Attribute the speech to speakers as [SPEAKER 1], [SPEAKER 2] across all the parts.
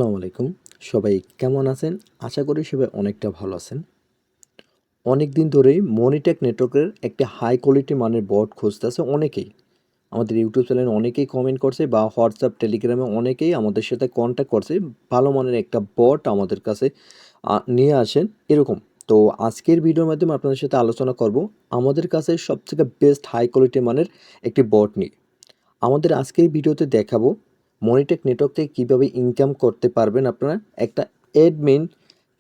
[SPEAKER 1] আসসালামু আলাইকুম। সবাই কেমন আছেন? আশা করি সবাই অনেকটা ভালো আছেন। অনেক দিন ধরেই মনিটেক নেটওয়ার্কের একটি হাই কোয়ালিটি মানের বট খুঁজতেছে অনেকেই। আমাদের ইউটিউব চ্যানেলে অনেকেই কমেন্ট করছে বা হোয়াটসঅ্যাপ, টেলিগ্রামে অনেকেই আমাদের সাথে কন্ট্যাক্ট করছে। ভালো মানের একটা বট আমাদের কাছে নিয়ে আসেন এরকম। তো আজকের ভিডিওর মাধ্যমে আপনাদের সাথে আলোচনা করব আমাদের কাছে সবথেকে বেস্ট হাই কোয়ালিটি মানের একটি বট নিয়ে। আমাদের আজকের ভিডিওতে দেখাবো মনিটেক নেটওয়ার্ক থেকে কীভাবে ইনকাম করতে পারবেন আপনারা। একটা অ্যাডমিন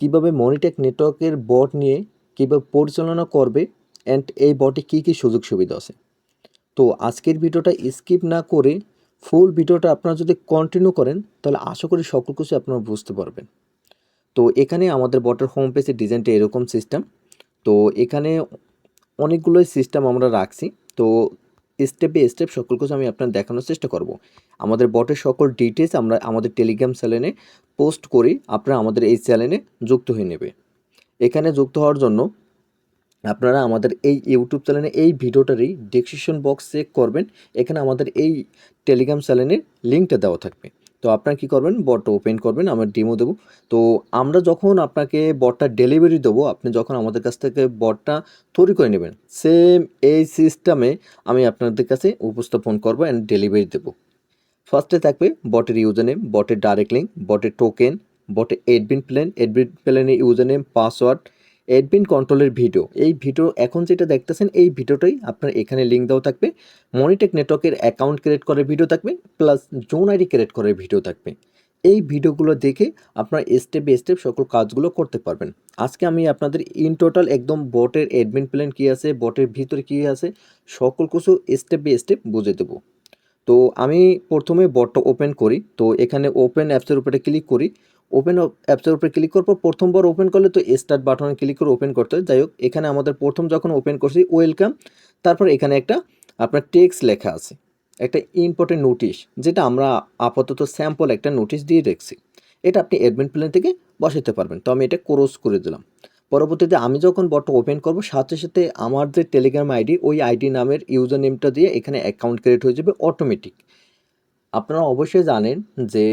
[SPEAKER 1] কীভাবে মনিটেক নেটওয়ার্কের বট নিয়ে কীভাবে পরিচালনা করবে অ্যান্ড এই বটে কী কী সুযোগ সুবিধা আছে। তো আজকের ভিডিওটা স্কিপ না করে ফুল ভিডিওটা আপনারা যদি কন্টিনিউ করেন তাহলে আশা করি সকল কিছু আপনারা বুঝতে পারবেন। তো এখানে আমাদের বটের হোম পেজের ডিজাইনটা এরকম সিস্টেম। তো এখানে অনেকগুলোই সিস্টেম আমরা রাখছি। তো স্টেপ বাই স্টেপ সকল কিছু আমি আপনার দেখানোর চেষ্টা করব। আমাদের বটের সকল ডিটেলস আমরা আমাদের টেলিগ্রাম চ্যানেলে পোস্ট করি, আপনারা আমাদের এই চ্যানেলে যুক্ত হয়ে নেবে। এখানে যুক্ত হওয়ার জন্য আপনারা আমাদের এই ইউটিউব চ্যানেলে এই ভিডিওটারই ডেসক্রিপশন বক্স চেক করবেন, এখানে আমাদের এই টেলিগ্রাম চ্যানেলের লিঙ্কটা দেওয়া থাকবে। তো আপনারা কী করবেন, বটটা ওপেন করবেন, আমরা ডেমো দেবো। তো আমরা যখন আপনাকে বটটা ডেলিভারি দেবো, আপনি যখন আমাদের কাছ থেকে বটটা তৈরি করে নেবেন, সেম এই সিস্টেমে আমি আপনাদের কাছে উপস্থাপন করবো অ্যান্ড ডেলিভারি দেবো। ফার্স্টে থাকবে বটের ইউজার নেম, বটের ডাইরেক্ট লিঙ্ক, বটের টোকেন, বটের অ্যাডমিন প্ল্যান, অ্যাডমিন প্ল্যানের ইউজার নেম, পাসওয়ার্ড, অ্যাডমিন কন্ট্রোলের ভিডিও। এই ভিডিও এখন যেটা দেখতেছেন এই ভিডিওটাই আপনার এখানে লিঙ্ক দেওয়া থাকবে। মনিটেক নেটওয়ার্কের অ্যাকাউন্ট ক্রিয়েট করার ভিডিও থাকবে, প্লাস জোন আইডি ক্রিয়েট করার ভিডিও থাকবে। এই ভিডিওগুলো দেখে আপনার স্টেপ বাই স্টেপ সকল কাজগুলো করতে পারবেন। আজকে আমি আপনাদের ইন টোটাল একদম বটের অ্যাডমিন প্ল্যান কী আছে, বটের ভিতরে কী আছে, সকল কিছু স্টেপ বাই স্টেপ বুঝে দেবো। তো আমি প্রথমে বটটা ওপেন করি। তো এখানে ওপেন অ্যাপসের উপরে ক্লিক করি। ওপেন অ্যাপসের উপরে ক্লিক করার পর প্রথমবার ওপেন করলে তো স্টার্ট বাটনে ক্লিক করে ওপেন করতে হয়। যাই হোক, এখানে আমাদের প্রথম যখন ওপেন করছি ওয়েলকাম, তারপর এখানে একটা আপনার টেক্সট লেখা আছে, একটা ইম্পর্টেন্ট নোটিশ, যেটা আমরা আপাতত স্যাম্পল একটা নোটিশ দিয়ে রেখেছি। এটা আপনি অ্যাডমিন প্ল্যান থেকে বসাতে পারবেন। তো আমি এটা ক্লোজ করে দিলাম। পরবর্তীতে আমি যখন বটটা ওপেন করব, সাথে সাথে আমার যে টেলিগ্রাম আইডি, ওই আইডি নামের ইউজার নেমটা দিয়ে এখানে অ্যাকাউন্ট ক্রিয়েট হয়ে যাবে অটোমেটিক। আপনারা অবশ্যই জানেন যে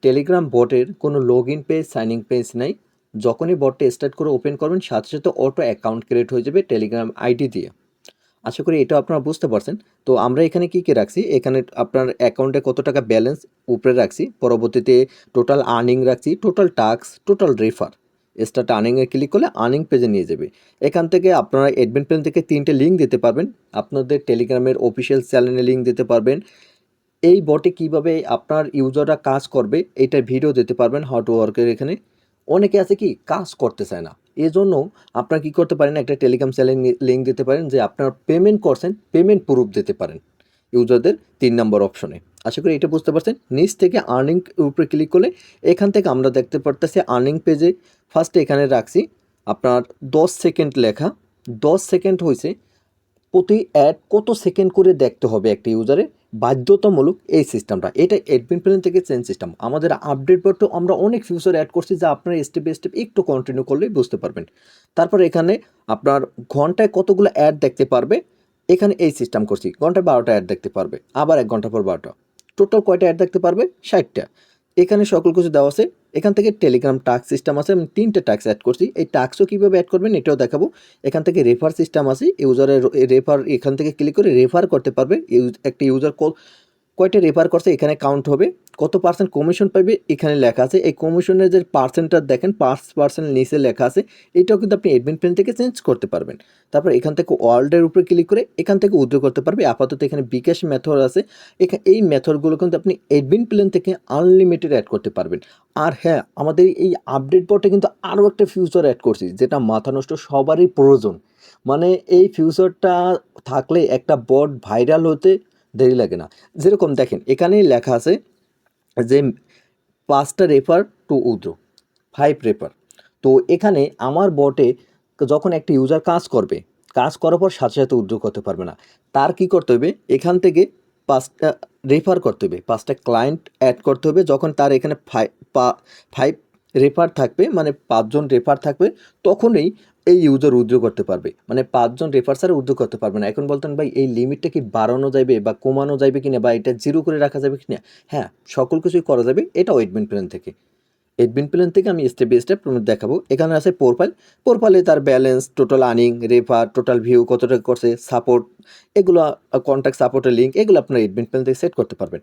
[SPEAKER 1] টেলিগ্রাম বটের কোনো log in page, sign in page নাই। যখনই বটটা স্টার্ট করে ওপেন করবেন, সাথে সাথে অটো অ্যাকাউন্ট ক্রিয়েট হয়ে যাবে টেলিগ্রাম আইডি দিয়ে। আশা করি এটা আপনারা বুঝতে পারছেন। তো আমরা এখানে কী কী রাখছি, এখানে আপনার অ্যাকাউন্টে কত টাকা ব্যালেন্স উপরে রাখছি, পরবর্তীতে টোটাল আর্নিং রাখছি, total task, total refer. Start আর্নিংয়ে ক্লিক করলে আর্নিং পেজে নিয়ে যাবে। এখান থেকে আপনারা অ্যাডমিন প্ল্যান থেকে 3টে লিঙ্ক দিতে পারবেন। আপনাদের টেলিগ্রামের অফিসিয়াল চ্যানেলে লিঙ্ক দিতে পারবেন। এই বটে কিভাবে আপনার ইউজাররা কাজ করবে এইটার ভিডিও দিতে পারবেন, হাউ টু ওয়ার্কের। এখানে অনেকে আছে কি কাজ করতে চায় না, এজন্য আপনারা কী করতে পারেন, একটা টেলিগ্রাম চ্যানেল লিঙ্ক দিতে পারেন যে আপনার পেমেন্ট করছেন, পেমেন্ট প্রুফ দিতে পারেন ইউজারদের 3 নম্বর অপশনে। আশা করি এটা বুঝতে পারছেন। নিচ থেকে আর্নিং উপরে ক্লিক করলে এখান থেকে আমরা দেখতে পারতেছি আর্নিং পেজে ফার্স্টে এখানে রাখছি আপনার 10 সেকেন্ড লেখা। 10 সেকেন্ড হয়েছে, প্রতি অ্যাড কত সেকেন্ড করে দেখতে হবে একটা ইউজারে, বাধ্যতামূলক এই সিস্টেমটা। এটা অ্যাডমিন প্ল্যান থেকে চেঞ্জ সিস্টেম। আমাদের আপডেট পর তো আমরা অনেক ফিউচার অ্যাড করছি, যা আপনারা স্টেপ বাই স্টেপ একটু কন্টিনিউ করলেই বুঝতে পারবেন। তারপর এখানে আপনার ঘন্টায় কতগুলো অ্যাড দেখতে পারবে, এখানে এই সিস্টেম করছি। ঘন্টায় 12টা অ্যাড দেখতে পারবে, আবার 1 ঘন্টা পর 12টা। টোটাল কয়টা অ্যাড দেখতে পারবে, 60টা। এখানে সকল কিছু দেওয়া আছে। এখান থেকে টেলিগ্রাম টাস্ক সিস্টেম আছে, আমি 3টে টাস্ক অ্যাড করছি। এই টাস্কও কীভাবে অ্যাড করবেন এটাও দেখাবো। এখান থেকে রেফার সিস্টেম আছে, ইউজারের রেফার এখান থেকে ক্লিক করে রেফার করতে পারবে। একটা ইউজার কয়টা রেফার করছে এখানে কাউন্ট হবে, কত পার্সেন্ট কমিশন পাবে এখানে লেখা আছে। এই কমিশনের যে পার্সেন্টটা দেখেন 5% নিচে লেখা আছে, এটাও কিন্তু আপনি অ্যাডমিন প্ল্যান থেকে চেঞ্জ করতে পারবেন। তারপর এখান থেকে ওয়ার্ল্ডের উপরে ক্লিক করে এখান থেকে উইথড্র করতে পারবে। আপাতত এখানে বিকাশ মেথড আছে, এই মেথডগুলো কিন্তু আপনি অ্যাডমিন প্ল্যান থেকে আনলিমিটেড অ্যাড করতে পারবেন। আর হ্যাঁ, আমাদের এই আপডেট বটে কিন্তু আরও একটা ফিউচার অ্যাড করছি, যেটা মাথা নষ্ট সবারই প্রয়োজন। মানে এই ফিউচারটা থাকলে একটা বট ভাইরাল হতে দেরি লাগে না। যেরকম দেখেন এখানেই লেখা আছে যে 5টা রেফার টু উইথড্র, 5 রেফার। তো এখানে আমার বটে যখন একটা ইউজার কাজ করবে, কাজ করার পর সাথে সাথে উইথড্র করতে পারবে না। তার কি করতে হবে, এখান থেকে 5টা রেফার করতে হবে, 5টা ক্লায়েন্ট অ্যাড করতে হবে। যখন তার এখানে 5 রেফার থাকবে, মানে 5 জন রেফার থাকবে, তখনই এই ইউজার উইথড্র করতে পারবে। মানে 5 জন রেফার ছাড়া উইথড্র করতে পারবে না। এখন বলতেন ভাই এই লিমিটটা কি বাড়ানো যাবে বা কমানো যাবে কিনা, বা এটা জিরো করে রাখা যাবে কিনা? হ্যাঁ, সকল কিছুই করা যাবে, এটা অ্যাডমিন প্ল্যান থেকে। অ্যাডমিন প্ল্যান থেকে আমি স্টেপ বাই স্টেপ দেখাবো। এখানে আছে প্রোফাইল, প্রোফাইলে তার balance, total earning, refer, total view কত টাকা করছে, সাপোর্ট, এগুলো কন্ট্যাক্ট সাপোর্টের লিঙ্ক, এগুলো আপনার অ্যাডমিন প্ল্যান থেকে সেট করতে পারবেন।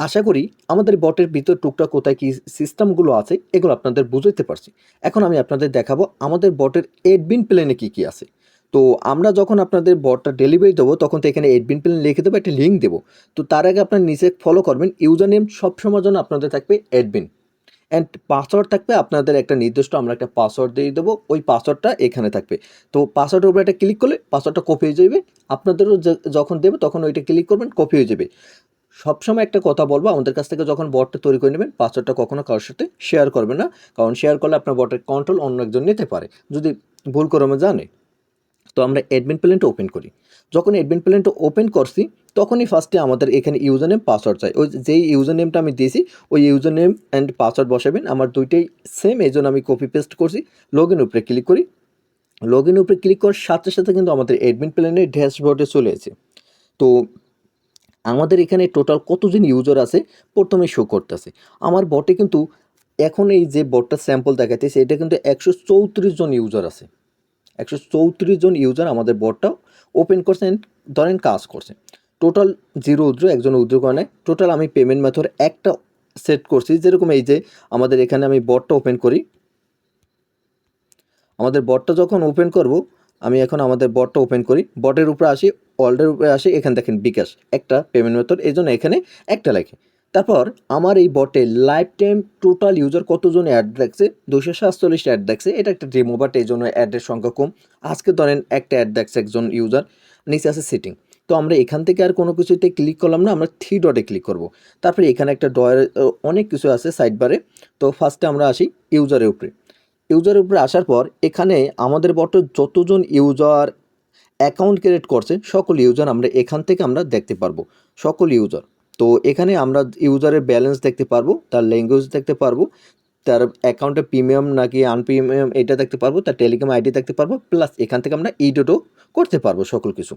[SPEAKER 1] আশা করি আমাদের বটের ভিতর টুকটাক কোথায় কী সিস্টেমগুলো আছে এগুলো আপনাদের বুঝাইতে পারছি। এখন আমি আপনাদের দেখাবো আমাদের বটের অ্যাডমিন প্ল্যানে কী কী আছে। তো আমরা যখন আপনাদের বটটা ডেলিভারি দেবো তখন তো এখানে অ্যাডমিন প্ল্যান লিখে দেবো, একটা লিঙ্ক দেবো। তো তার আগে আপনার নিচে ফলো করবেন, ইউজার নেম সবসময় জন্য আপনাদের থাকবে অ্যাডমিন, অ্যান্ড পাসওয়ার্ড থাকবে আপনাদের একটা নির্দিষ্ট, আমরা একটা পাসওয়ার্ড দিয়ে দেবো, ওই পাসওয়ার্ডটা এখানে থাকবে। তো পাসওয়ার্ডের উপরে একটা ক্লিক করলে পাসওয়ার্ডটা কপি হয়ে যাবে, আপনাদেরও যখন দেবে তখন ওইটা ক্লিক করবেন, কপি হয়ে যাবে। সবসময় একটা কথা বলবো, আমাদের কাছ থেকে যখন বটটা তৈরি করে নেবেন পাসওয়ার্ডটা কখনো কারোর সাথে শেয়ার করবেন না, কারণ শেয়ার করলে আপনার বটের কন্ট্রোল অন্য একজন নিতে পারে যদি ভুল করে জানে। তো আমরা অ্যাডমিন প্ল্যানটা ওপেন করি। যখন অ্যাডমিন প্ল্যানটা ওপেন করছি তখনই ফার্স্টে আমাদের এখানে ইউজার নেম পাসওয়ার্ড চাই। ওই যেই ইউজার নেমটা আমি দিয়েছি ওই ইউজার নেম অ্যান্ড পাসওয়ার্ড বসাবেন। আমার দুইটাই সেম, এই জন্য আমি কপি পেস্ট করছি। লগ ইন উপরে ক্লিক করি। লগ ইন উপরে ক্লিক করার সাথে সাথে কিন্তু আমাদের অ্যাডমিন প্ল্যানের ড্যাশবোর্ডে চলে এসেছে। তো আমাদের এখানে টোটাল কতজন ইউজার আছে প্রথমে শো করতেছে। আমার বটে কিন্তু এখন এই যে বটটা স্যাম্পল দেখাইতেছে এটা কিন্তু 134 জন ইউজার আছে। 134 জন ইউজার আমাদের বটটা ওপেন করছে অ্যান্ড ধরেন কাজ করছে। টোটাল 0 উইথড্র, একজন উইথড্র করে নেয়। টোটাল আমি পেমেন্ট মেথড একটা সেট করছি, যেরকম এই যে আমাদের এখানে আমি বটটা ওপেন করি। আমাদের বটটা যখন ওপেন করব, আমি এখন আমাদের বটটা ওপেন করি, বটের উপরে আসি, ওয়ার্ল্ডের উপরে আসি, এখানে দেখেন বিকাশ একটা পেমেন্ট মেথড, এই জন্য এখানে একটা লেখে। তারপর আমার এই বটে লাইফ টাইম টোটাল ইউজার কতজন অ্যাড দেখছে, 247 অ্যাড দেখছে। এটা একটা ডেমো, বাট এই জন্য অ্যাডের সংখ্যা কম। আজকে ধরেন একটা অ্যাড দেখছে একজন ইউজার। নিচে আছে সেটিং। তো আমরা এখান থেকে আর কোনো কিছুতে ক্লিক করলাম না, আমরা 3 ডটে ক্লিক করব। তারপরে এখানে একটা ডয়ের অনেক কিছু আছে সাইড বারে। তো ফার্স্টে আমরা আসি ইউজারের উপরে। ইউজারের উপরে আসার পর এখানে আমাদের বটে যতজন ইউজার অ্যাকাউন্ট ক্রিয়েট করছে সকল ইউজার আমরা এখান থেকে আমরা দেখতে পারবো, সকল ইউজার। তো এখানে আমরা ইউজারের ব্যালেন্স দেখতে পারবো, তার ল্যাঙ্গুয়েজ দেখতে পারবো, তার অ্যাকাউন্টে প্রিমিয়াম নাকি আনপ্রিমিয়াম এটা দেখতে পারবো, তার টেলিগ্রাম আইডি দেখতে পারবো, প্লাস এখান থেকে আমরা এডিটও করতে পারবো সকল কিছু।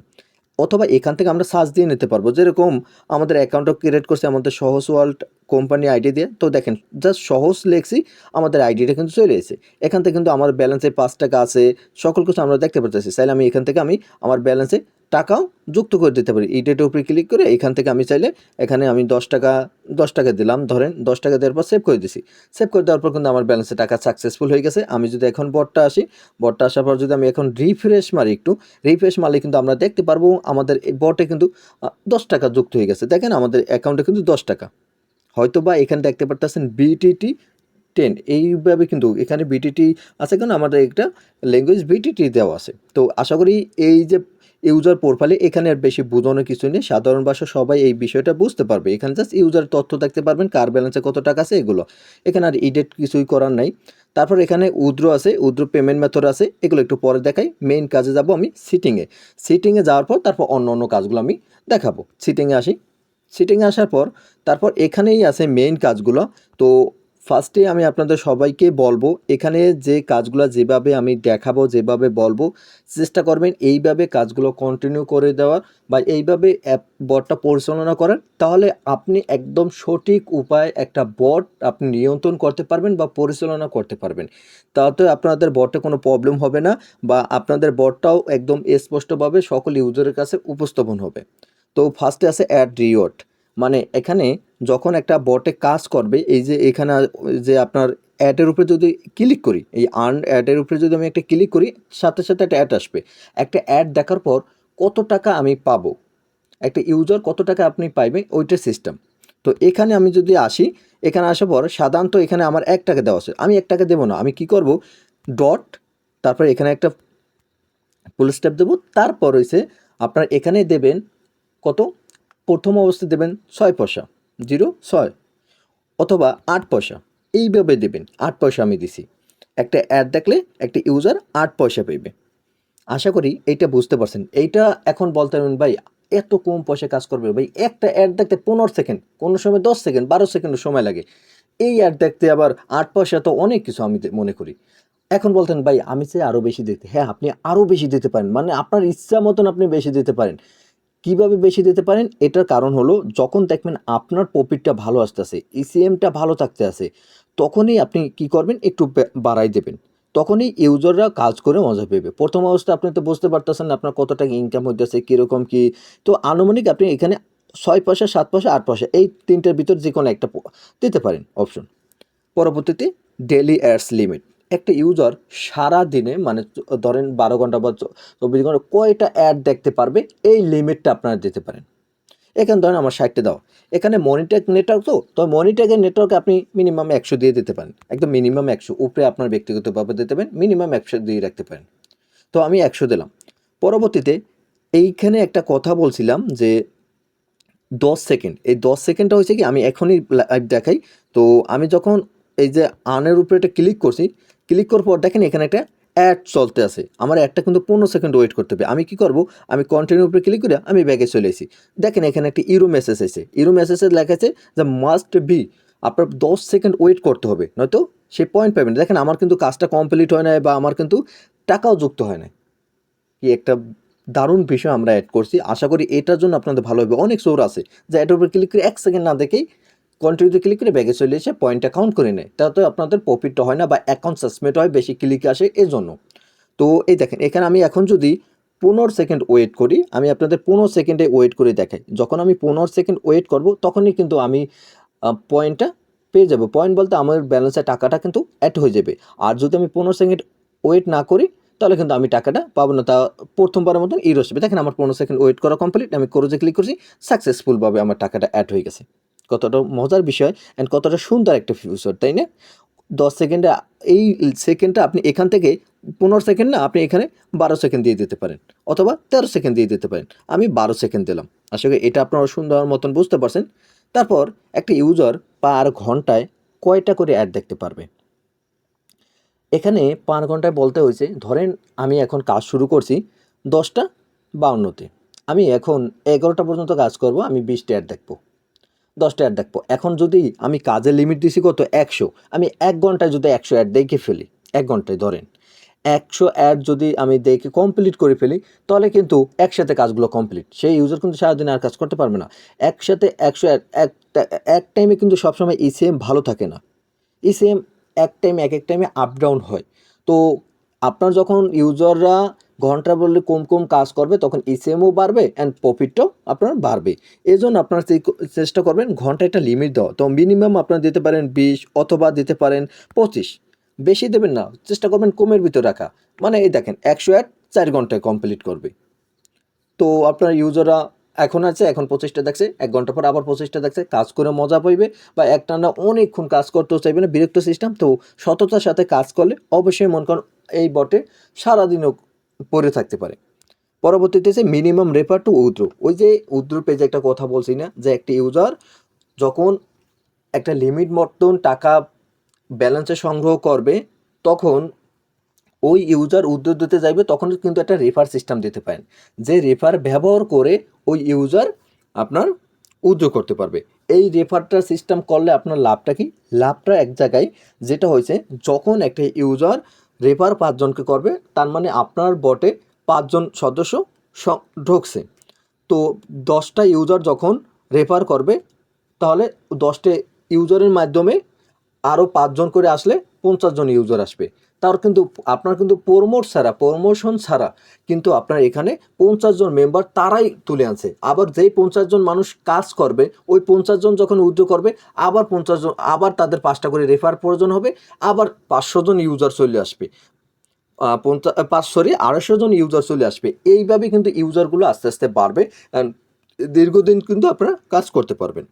[SPEAKER 1] অথবা এখান থেকে আমরা সার্চ দিয়ে নিতে পারবো, যেরকম আমাদের অ্যাকাউন্টও ক্রিয়েট করছে আমাদের সহজ ওয়ার্ল্ড কোম্পানি আইডি দিয়ে। তো দেখেন জাস্ট সহজ লেখছি, আমাদের আইডিটা কিন্তু চলে এসেছে। এখান থেকে কিন্তু আমার ব্যালেন্সে 5 টাকা আছে, সকল কিছু আমরা দেখতে পাচ্ছি। চাইলে আমি এখান থেকে আমি আমার ব্যালেন্সে টাকাও যুক্ত করে দিতে পারি। এই ডেটের উপরে ক্লিক করে এখান থেকে আমি চাইলে এখানে আমি 10 টাকা দিলাম, ধরেন 10 টাকা দেওয়ার পর সেভ করে দিছি। সেভ করে দেওয়ার পর কিন্তু আমার ব্যালেন্সে টাকা সাকসেসফুল হয়ে গেছে। আমি যদি এখন বটটা আসি, বটটা আসার পর যদি আমি এখন রিফ্রেশ মারি, একটু রিফ্রেশ মারলে কিন্তু আমরা দেখতে পারবো আমাদের এই বটে কিন্তু 10 টাকা যুক্ত হয়ে গেছে। দেখেন আমাদের অ্যাকাউন্টে কিন্তু 10 টাকা। হয়তো বা এখানে দেখতে পারতেছেন বিটিটি 10, এইভাবে কিন্তু এখানে বিটিটি আছে, কারণ আমাদের একটা ল্যাঙ্গুয়েজ বিটিটি দেওয়া আছে। তো আশা করি এই যে ইউজার প্রোফাইলে এখানে আর বেশি বোঝানোর কিছু নেই, সাধারণ ভাষা সবাই এই বিষয়টা বুঝতে পারবে। এখানে জাস্ট ইউজার তথ্য দেখতে পারবেন, কার ব্যালেন্সে কত টাকা আছে এগুলো। এখানে আর এডিট কিছুই করার নাই। তারপর এখানে উইথড্র আছে, উইথড্র পেমেন্ট মেথড আছে, এগুলো একটু পরে দেখাই। মেইন কাজে যাব আমি সিটিংয়ে। সিটিংয়ে যাওয়ার পর তারপর অন্য অন্য কাজগুলো আমি দেখাবো। সিটিংয়ে আসি। সিটিংয়ে আসার পর তারপর এখানেই আছে মেইন কাজগুলো। তো ফার্স্টে আমি আপনাদের সবাইকে বলবো, এখানে যে কাজগুলো যেভাবে আমি দেখাবো, যেভাবে বলবো, চেষ্টা করবেন এইভাবে কাজগুলো কন্টিনিউ করে দেওয়ার, বা এইভাবে বটটা পরিচালনা করার। তাহলে আপনি একদম সঠিক উপায়ে একটা বট আপনি নিয়ন্ত্রণ করতে পারবেন বা পরিচালনা করতে পারবেন। তাতে আপনাদের বটে কোনো প্রবলেম হবে না, বা আপনাদের বটটাও একদম স্পষ্টভাবে সকল ইউজারের কাছে উপস্থাপন হবে। তো ফার্স্টে আছে অ্যাড রিওয়ার্ড, মানে এখানে যখন একটা বটে কাজ করবে, এই যে এখানে যে আপনার অ্যাডের উপরে যদি ক্লিক করি, এই আর্ন অ্যাডের উপরে যদি আমি একটা ক্লিক করি, সাথে সাথে একটা অ্যাড আসবে। একটা অ্যাড দেখার পর কত টাকা আমি পাবো, একটা ইউজার কত টাকা আপনি পাইবে, ওইটার সিস্টেম। তো এখানে আমি যদি আসি, এখানে আসার পর সাধারণত এখানে আমার 1 টাকা দেওয়া আছে, আমি 1 টাকা দেবো না। আমি কি করব, ডট, তারপর এখানে একটা ফুল স্টেপ দেবো, তারপর হইছে আপনার এখানে দেবেন কত, প্রথম অবস্থায় দেবেন 6 পয়সা, 0.6, অথবা 8 পয়সা, এইভাবে দেবেন। 8 পয়সা আমি দিছি। একটা অ্যাড দেখলে একটা ইউজার 8 পয়সা পাইবে। আশা করি এইটা বুঝতে পারছেন। এইটা এখন বলতে পারবেন ভাই এত কম পয়সায় কাজ করবে, ভাই একটা অ্যাড দেখতে 15 সেকেন্ড, কোনো সময় 10 সেকেন্ড 12 সেকেন্ডও সময় লাগে। এই অ্যাড দেখতে আবার 8 পয়সা তো অনেক কিছু আমি মনে করি। এখন বলতেন ভাই আমি চাই আরও বেশি দিতে। হ্যাঁ, আপনি আরও বেশি দিতে পারেন, মানে আপনার ইচ্ছা মতন আপনি বেশি দিতে পারেন। কিভাবে বেশি দিতে পারেন, এটার কারণ হলো যখন দেখবেন আপনার প্রফিটটা ভালো আসতেছে, ইসিএমটা ভালো থাকতে আছে, তখনই আপনি কি করবেন, একটু বাড়াই দেবেন। তখনই ইউজাররা কাজ করে মজা পাবে। প্রথম অবস্থায় আপনি তো বুঝতে পারতেছেন না আপনার কত টাকা ইনকাম হইতেছে, কীরকম কী। তো আনুমানিক আপনি এখানে ৬ পয়সা, ৭ পয়সা, ৮ পয়সা এই ৩ টার ভিতর যেকোনো একটা দিতে পারেন অপশন। পরবর্তীতে ডেইলি অ্যাডস লিমিট। একটা ইউজার সারাদিনে মানে ধরেন ১২ ঘন্টা বা ২৪ ঘন্টা কয়টা অ্যাড দেখতে পারবে এই লিমিটটা আপনারা দিতে পারেন। এখানে ধরেন আমার ৬০ টা দাও। এখানে মনিট্যাগ নেটওয়ার্ক তো মনিট্যাগের নেটওয়ার্কে আপনি মিনিমাম ১০০ দিয়ে দিতে পারেন। একদম মিনিমাম ১০০, উপরে আপনার ব্যক্তিগতভাবে দিতে পারেন, মিনিমাম ১০০ দিয়ে রাখতে পারেন। তো আমি ১০০ দিলাম। পরবর্তীতে এইখানে একটা কথা বলছিলাম যে ১০ সেকেন্ড, এই ১০ সেকেন্ডটা হয়েছে কি আমি এখনই লাইভ দেখাই। তো আমি যখন এই যে আর্নের উপরে এটা ক্লিক করছি, ক্লিক করার পর দেখেন এখানে একটা অ্যাড চলতে আছে। আমার অ্যাডটা কিন্তু ১৫ সেকেন্ড ওয়েট করতে হবে। আমি কি করব, আমি কন্টিনিউর উপরে ক্লিক করে আমি ব্যাগে চলে এসেছি। দেখেন এখানে একটা ইরো মেসেজ এসেছে। ইরো মেসেজে লেখা আছে যে মাস্ট বি, আপনার ১০ সেকেন্ড ওয়েট করতে হবে, নয়তো সে পয়েন্ট পাবেন। দেখেন আমার কিন্তু কাজটা কমপ্লিট হয় নাই বা আমার কিন্তু টাকাও যুক্ত হয় নাই। কি একটা দারুণ বিষয় আমরা অ্যাড করছি। আশা করি এটার জন্য আপনাদের ভালো হবে। অনেক সোর্স আছে যে এটার উপরে ক্লিক করে ১ সেকেন্ড না দেখেই কন্টিনিউতে ক্লিক করে ব্যাগে চলে এসে পয়েন্টটা কাউন্ট করে নেয়। তাতে আপনাদের প্রফিটটা হয় না বা অ্যাকাউন্ট সাসপেন্ড হয়, বেশি ক্লিকে আসে এজন্য। তো এই দেখেন এখানে আমি এখন যদি ১৫ সেকেন্ড ওয়েট করি, আমি আপনাদের ১৫ সেকেন্ডে ওয়েট করে দেখাই। যখন আমি ১৫ সেকেন্ড ওয়েট করব তখনই কিন্তু আমি পয়েন্টটা পেয়ে যাব। পয়েন্ট বলতে আমার ব্যালেন্সের টাকাটা কিন্তু অ্যাড হয়ে যাবে। আর যদি আমি ১৫ সেকেন্ড ওয়েট না করি তাহলে কিন্তু আমি টাকাটা পাবো না। তা প্রথমবারের মতন ইরো আসবে। দেখেন আমার ১৫ সেকেন্ড ওয়েট করা কমপ্লিট। আমি ক্রোজে ক্লিক করছি, সাকসেসফুলভাবে আমার টাকাটা অ্যাড হয়ে গেছে। কতটা মজার বিষয় অ্যান্ড কতটা সুন্দর একটা ফিউচার, তাই না? ১০ সেকেন্ডে এই সেকেন্ডটা আপনি এখান থেকে ১৫ সেকেন্ড না, আপনি এখানে ১২ সেকেন্ড দিয়ে দিতে পারেন অথবা ১৩ সেকেন্ড দিয়ে দিতে পারেন। আমি ১২ সেকেন্ড দিলাম। আশা করি এটা আপনারা সুন্দর মতন বুঝতে পারছেন। তারপর একটা ইউজার পার ঘন্টায় কয়টা করে অ্যাড দেখতে পারবে? এখানে পার ঘন্টায় বলতে হয়েছে, ধরেন আমি এখন কাজ শুরু করছি ১০টা ৫২-তে। আমি এখন ১১টা পর্যন্ত কাজ করব, আমি ২০টা অ্যাড দেখব, ১০টা অ্যাড দেখব। এখন যদি আমি কাজের লিমিট দিছি কত, ১০০, আমি ১ ঘন্টায় যদি ১০০ অ্যাড দেখে ফেলি, ১ ঘন্টায় ধরেন ১০০ অ্যাড যদি আমি দেখে কমপ্লিট করে ফেলি, তাহলে কিন্তু একসাথে কাজগুলো কমপ্লিট। সেই ইউজার কিন্তু সারাদিন আর কাজ করতে পারবে না। একসাথে ১০০ অ্যাড এক টাইমে কিন্তু সবসময় ইসিএম ভালো থাকে না। ইসিএম এক টাইমে এক টাইমে আপ ডাউন হয়। তো আপনার যখন ইউজাররা ঘন্টা বললে কম কাজ করবে তখন ইসিএমও বাড়বে অ্যান্ড প্রফিটটাও আপনার বাড়বে। এজন্য আপনারা চেষ্টা করবেন ঘন্টায় একটা লিমিট দেওয়া। তো মিনিমাম আপনারা দিতে পারেন ২০ অথবা দিতে পারেন ২৫। বেশি দেবেন না, চেষ্টা করবেন কমের ভিতর রাখা। মানে এই দেখেন ১০০ অ্যাড ৪ ঘন্টায় কমপ্লিট করবে। তো আপনার ইউজাররা এখন আছে, এখন ২৫টা দেখছে, ১ ঘন্টা পর আবার ২৫টা দেখছে, কাজ করে মজা পাইবে বা একটানা অনেকক্ষণ কাজ করতেও চাইবে না, বিরক্ত সিস্টেম। তো সততার সাথে কাজ করলে অবশ্যই মনে করেন এই বটে সারাদিনও পড়ে থাকতে পারে। পরবর্তীতে যে মিনিমাম রেফার টু উইথড্র, ওই যে উইথড্র পেজে একটা কথা বলছি না, যে একটা ইউজার যখন একটা লিমিট মতন টাকা ব্যালেন্সে সংগ্রহ করবে তখন ওই ইউজার উদ্যোগ দিতে যাইবে, তখন কিন্তু একটা রেফার সিস্টেম দিতে পারেন, যে রেফার ব্যবহার করে ওই ইউজার আপনার উদ্যোগ করতে পারবে। এই রেফারটা সিস্টেম করলে আপনার লাভটা কি, লাভটা এক জায়গায় যেটা হয়েছে, যখন একটা ইউজার রেফার ৫ জনকে করবে তার মানে আপনার বটে ৫ জন সদস্য ঢুকছে। তো ১০টা ইউজার যখন রেফার করবে তাহলে ১০টা ইউজারের মাধ্যমে আরও ৫ জন করে আসলে ৫০ জন ইউজার আসবে। তার কিন্তু আপনার কিন্তু প্রমোশন ছাড়া কিন্তু আপনার এখানে ৫০ জন মেম্বার তারাই তুলে আনছে। আবার যেই ৫০ জন মানুষ কাজ করবে, ওই ৫০ জন যখন উইথড্র করবে আবার ৫০ জন, আবার তাদের ৫টা করে রেফার প্রয়োজন হবে, আবার ৫০০ জন ইউজার চলে আসবে। ২৫০ জন ইউজার চলে আসবে। এইভাবে কিন্তু ইউজারগুলো আস্তে আস্তে বাড়বে অ্যান্ড দীর্ঘদিন কিন্তু আপনারা কাজ করতে পারবেন।